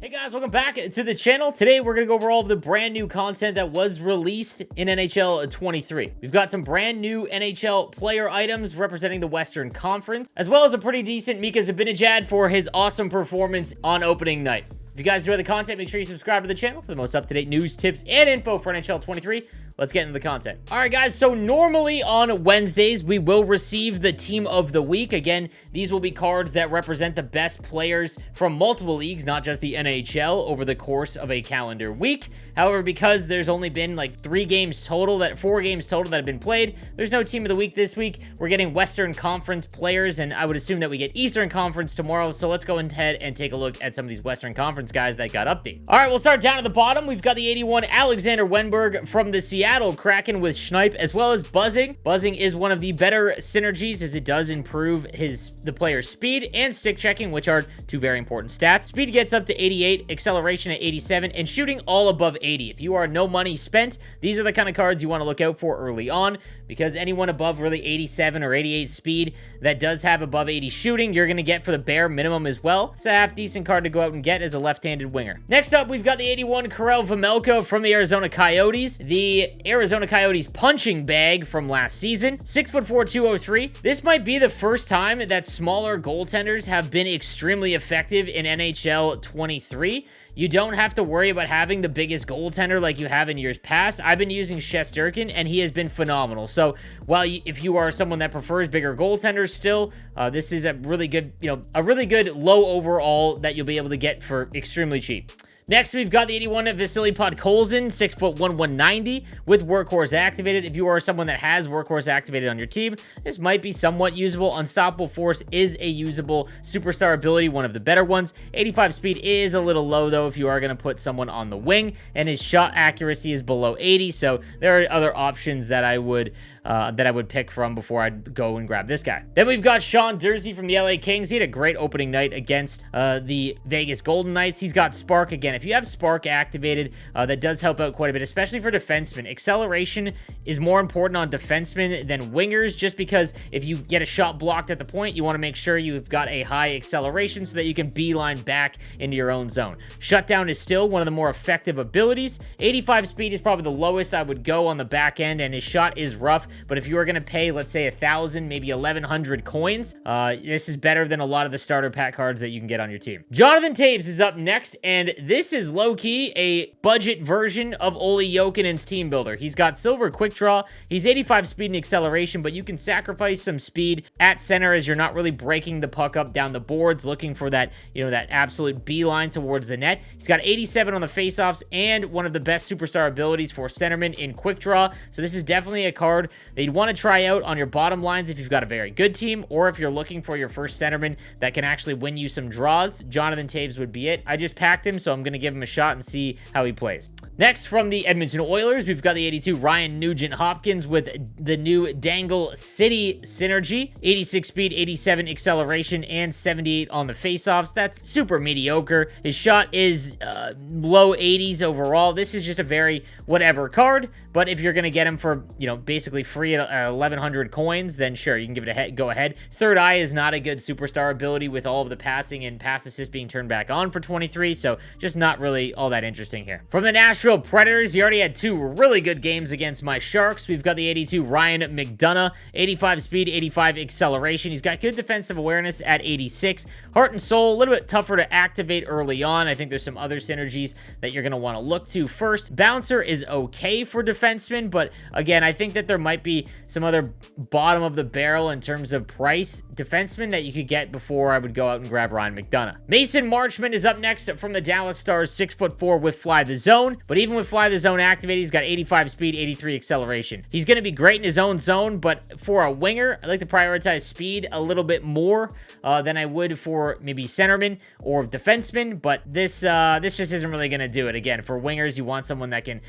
Hey guys, welcome back to the channel. Today we're going to go over all of the brand new content that was released in NHL 23. We've got some brand new NHL player items representing the Western Conference, as well as a pretty decent MIKA ZIBANEJAD for his awesome performance on opening night. If you guys enjoy the content, make sure you subscribe to the channel for the most up-to-date news, tips, and info for NHL 23. Let's get into the content. All right, guys, so normally on Wednesdays, we will receive the Team of the Week. Again, these will be cards that represent the best players from multiple leagues, not just the NHL, over the course of a calendar week. However, because there's only been like 4 games total that have been played, there's no Team of the Week this week. We're getting Western Conference players, and I would assume that we get Eastern Conference tomorrow. So let's go ahead and take a look at some of these Western Conference guys that got updated. All right, we'll start down at the bottom. We've got the 81 Alexander Wennberg from the Seattle Kraken with Schneip, as well as Buzzing. Buzzing is one of the better synergies as it does improve the player's speed and stick checking, which are 2 very important stats. Speed gets up to 88, acceleration at 87, and shooting all above 80. If you are no money spent, these are the kind of cards you want to look out for early on, because anyone above really 87 or 88 speed that does have above 80 shooting, you're going to get for the bare minimum as well. It's a half-decent card to go out and get as a left-handed winger. Next up, we've got the 81 KAREL VEJMELKA from the Arizona Coyotes. The Arizona Coyotes punching bag from last season. 6'4", 203. This might be the first time that smaller goaltenders have been extremely effective in NHL 23. You don't have to worry about having the biggest goaltender like you have in years past. I've been using Shesterkin, and he has been phenomenal. So, while if you are someone that prefers bigger goaltenders still, this is a really good, a really good low overall that you'll be able to get for extremely cheap. Next, we've got the 81 VASILY PODKOLZIN, 6'1", 190, with Workhorse activated. If you are someone that has Workhorse activated on your team, this might be somewhat usable. Unstoppable Force is a usable superstar ability, one of the better ones. 85 speed is a little low, though, if you are going to put someone on the wing, and his shot accuracy is below 80, so there are other options that I would pick from before I'd go and grab this guy. Then we've got DURZI from the LA Kings. He had a great opening night against the Vegas Golden Knights. He's got Spark again. If you have Spark activated, that does help out quite a bit, especially for defensemen. Acceleration is more important on defensemen than wingers, just because if you get a shot blocked at the point, you want to make sure you've got a high acceleration so that you can beeline back into your own zone. Shutdown is still one of the more effective abilities. 85 speed is probably the lowest I would go on the back end, and his shot is rough. But if you are going to pay, let's say, 1,000, maybe 1,100 coins, this is better than a lot of the starter pack cards that you can get on your team. Jonathan Toews is up next, and this is low-key a budget version of Olli Jokinen's team builder. He's got silver quick draw. He's 85 speed and acceleration, but you can sacrifice some speed at center as you're not really breaking the puck up down the boards, looking for that, that absolute beeline towards the net. He's got 87 on the faceoffs and one of the best superstar abilities for centerman in quick draw. So this is definitely a card that you'd want to try out on your bottom lines if you've got a very good team, or if you're looking for your first centerman that can actually win you some draws. Jonathan Toews would be it. I just packed him, so I'm going to give him a shot and see how he plays. Next, from the Edmonton Oilers, we've got the 82 Ryan Nugent-Hopkins with the new Dangle City synergy. 86 speed, 87 acceleration, and 78 on the faceoffs. That's super mediocre. His shot is low 80s overall. This is just a very whatever card, but if you're going to get him for, basically free at 1,100 coins, then sure, you can give it a go ahead. Third Eye is not a good superstar ability with all of the passing and pass assist being turned back on for 23, so just not really all that interesting here. From the Nashville Predators, he already had 2 really good games against my Sharks. We've got the 82 Ryan McDonough, 85 speed, 85 acceleration. He's got good defensive awareness at 86. Heart and Soul, a little bit tougher to activate early on. I think there's some other synergies that you're going to want to look to first. Bouncer is okay for defensemen, but again, I think that there might be some other bottom of the barrel in terms of price defensemen that you could get before I would go out and grab Ryan McDonough. Mason Marchment is up next from the Dallas Stars, 6'4" with Fly the Zone, but even with Fly the Zone activated, he's got 85 speed, 83 acceleration. He's going to be great in his own zone, but for a winger, I like to prioritize speed a little bit more than I would for maybe centerman or defenseman, but this just isn't really going to do it. Again, for wingers, you want someone that can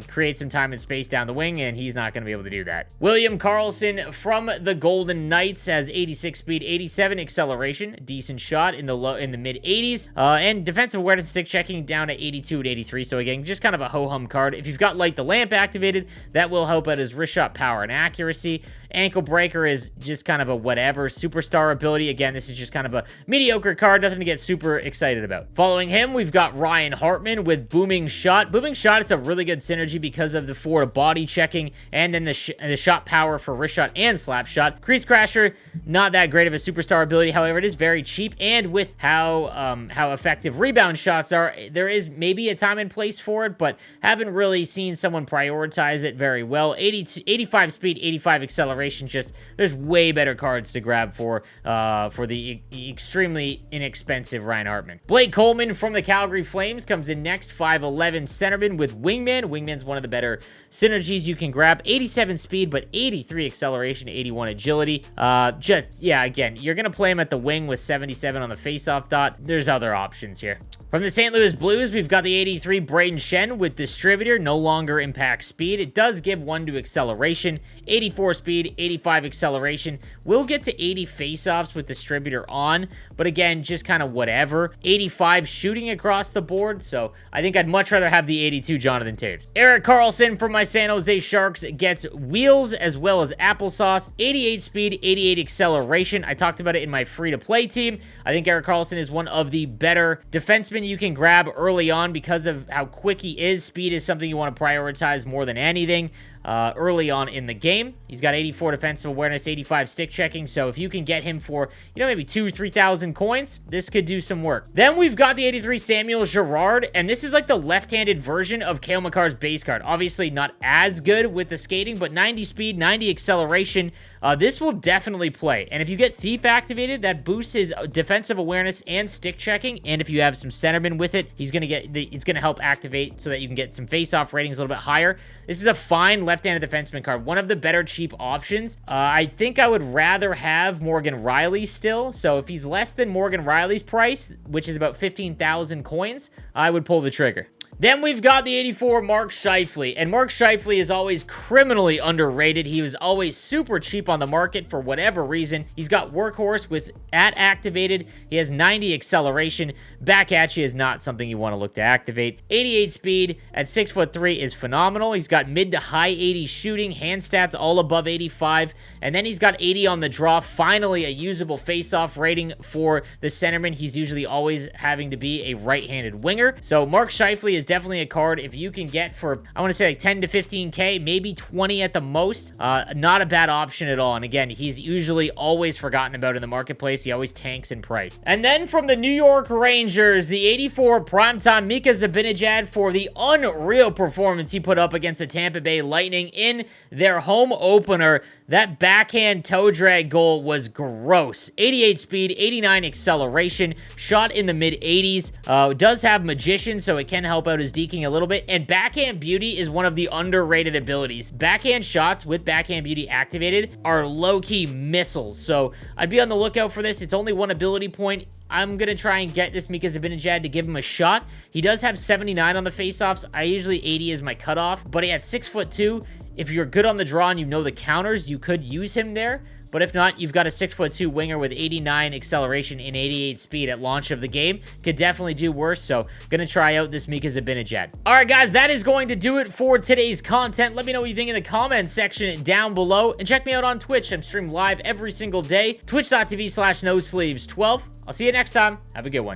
create some time and space down the wing, and he's not going to be able to do that. that. William Karlsson from the Golden Knights has 86 speed, 87 acceleration, decent shot in the mid 80s, and defensive awareness and stick checking down to 82 and 83. So again, just kind of a ho-hum card. If you've got Light the Lamp activated, that will help out his wrist shot power and accuracy. Ankle Breaker is just kind of a whatever superstar ability. Again, this is just kind of a mediocre card, nothing to get super excited about. Following him, we've got Ryan Hartman with Booming Shot. Booming Shot, it's a really good synergy because of the forward body checking and then the shot power for wrist shot and slap shot. Crease Crasher, not that great of a superstar ability. However, it is very cheap, and with how effective rebound shots are, there is maybe a time and place for it, but haven't really seen someone prioritize it very well. 85 speed, 85 acceleration. Just there's way better cards to grab for the extremely inexpensive Ryan Hartman. Blake Coleman from the Calgary Flames comes in next, 5'11 centerman with Wingman. Wingman's one of the better synergies you can grab. 87 speed, but 83 acceleration, 81 agility. Again, you're gonna play him at the wing with 77 on the faceoff dot. There's other options here. From the St. Louis Blues, we've got the 83 Brayden Schenn with Distributor, no longer impacts speed. It does give 1 to acceleration, 84 speed, 85 acceleration. We'll get to 80 faceoffs with Distributor on, but again, just kind of whatever. 85 shooting across the board, so I think I'd much rather have the 82 Jonathan Toews. Erik Karlsson from my San Jose Sharks gets Wheels as well as Applesauce, 88 speed, 88 acceleration. I talked about it in my free-to-play team. I think Erik Karlsson is one of the better defensemen you can grab early on because of how quick he is. Speed is something you want to prioritize more than anything early on in the game. He's got 84 defensive awareness, 85 stick checking, so if you can get him for, maybe 2,000-3,000 coins, this could do some work. Then we've got the 83 Samuel Girard, and this is like the left-handed version of Cale Makar's base card. Obviously not as good with the skating, but 90 speed, 90 acceleration. This will definitely play, and if you get Thief activated, that boosts his defensive awareness and stick checking, and if you have some centerman with it, it's gonna help activate so that you can get some face-off ratings a little bit higher. This is a fine left-handed defenseman card, one of the better cheap options. I think I would rather have Morgan Rielly still, so if he's less than Morgan Rielly's price, which is about 15,000 coins, I would pull the trigger. Then we've got the 84 Mark Scheifele, and Mark Scheifele is always criminally underrated. He was always super cheap on the market for whatever reason. He's got Workhorse with activated. He has 90 acceleration. Back at you is not something you want to look to activate. 88 speed at 6'3" is phenomenal. He's got mid to high 80 shooting, hand stats all above 85, and then he's got 80 on the draw. Finally, a usable face-off rating for the centerman. He's usually always having to be a right-handed winger. So Mark Scheifele is definitely a card if you can get for, I want to say like 10 to 15K, maybe 20 at the most. Not a bad option at all. And again, he's usually always forgotten about in the marketplace. He always tanks in price. And then from the New York Rangers, the 84 primetime MIKA ZIBANEJAD for the unreal performance he put up against the Tampa Bay Lightning in their home opener. That backhand toe drag goal was gross. 88 speed, 89 acceleration, shot in the mid 80s. Does have Magician, so it can help out his deking a little bit. And backhand beauty is one of the underrated abilities. Backhand shots with backhand beauty activated are low-key missiles. So I'd be on the lookout for this. It's only one ability point. I'm going to try and get this MIKA ZIBANEJAD to give him a shot. He does have 79 on the faceoffs. I usually 80 is my cutoff, but he at 6'2". If you're good on the draw and you know the counters, you could use him there. But if not, you've got a 6'2" winger with 89 acceleration and 88 speed at launch of the game. Could definitely do worse, so gonna try out this MIKA ZIBANEJAD. Alright guys, that is going to do it for today's content. Let me know what you think in the comments section down below. And check me out on Twitch. I'm streaming live every single day. Twitch.tv/nosleeves12. I'll see you next time. Have a good one.